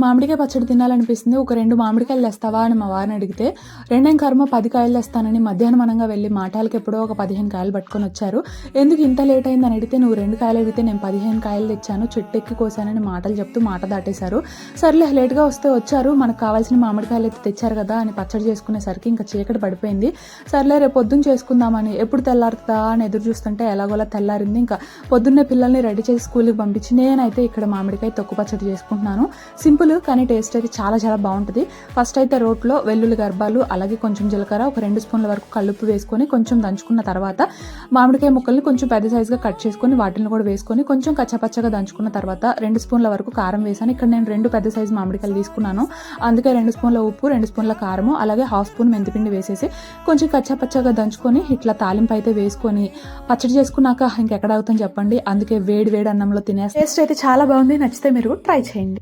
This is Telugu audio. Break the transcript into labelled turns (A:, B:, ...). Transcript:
A: మామిడికాయ పచ్చడి తినాలనిపిస్తుంది, ఒక 2 మామిడికాయలు తెస్తావా అని మా వారిని అడిగితే, రెండేం కర్మ 10 కాయలు తెస్తానని మధ్యాహ్నం అనంగా వెళ్ళి మాటాలకి ఎప్పుడో ఒక 15 కాయలు పట్టుకొని వచ్చారు. ఎందుకు ఇంత లేట్ అయిందని అడిగితే, నువ్వు 2 కాయలు అడిగితే నేను 15 కాయలు తెచ్చాను, చెట్టు ఎక్కి కోసానని మాటలు చెప్తూ మాట దాటేశారు. సర్లే లేట్గా వస్తే వచ్చారు, మనకు కావాల్సిన మామిడికాయలు అయితే తెచ్చారు కదా అని పచ్చడి చేసుకునేసరికి ఇంకా చీకటి పడిపోయింది. సర్లే రేపు పొద్దున్న చేసుకుందామని ఎప్పుడు తెల్లారుతుందా అని ఎదురు చూస్తుంటే ఎలాగోలా తెల్లారింది. ఇంకా పొద్దున్నే పిల్లల్ని రెడీ చేసి స్కూల్కి పంపించి నేనైతే ఇక్కడ మామిడికాయ తొక్కు పచ్చడి చేసుకుంటున్నాను. సింపుల్ కానీ టేస్ట్ అయితే చాలా చాలా బాగుంటుంది. ఫస్ట్ అయితే రోట్లో వెల్లుల్లి గర్భాలు అలాగే కొంచెం జీలకర్ర, ఒక 2 స్పూన్ల వరకు కల్లుప్పు వేసుకొని కొంచెం దంచుకున్న తర్వాత మామిడికాయ ముక్కల్ని కొంచెం పెద్ద సైజుగా కట్ చేసుకొని వాటిని కూడా వేసుకొని కొంచెం కచ్చపచ్చగా దంచుకున్న తర్వాత 2 స్పూన్ల వరకు కారం వేసాను. ఇక్కడ నేను 2 పెద్ద సైజు మామిడికాయలు తీసుకున్నాను, అందుకే 2 స్పూన్ల ఉప్పు, 2 స్పూన్ల కారము అలాగే 1/2 స్పూన్ మెంతిపిండి వేసేసి కొంచెం కచ్చపచ్చగా దంచుకొని ఇట్లా తాలింపు అయితే వేసుకొని పచ్చడి చేసుకున్నాక ఇంకెక్కడ అవుతుందని చెప్పండి. అందుకే వేడి వేడి అన్నంలో తినేసి టేస్ట్ అయితే చాలా బాగుంది. నచ్చితే మీరు ట్రై చేయండి.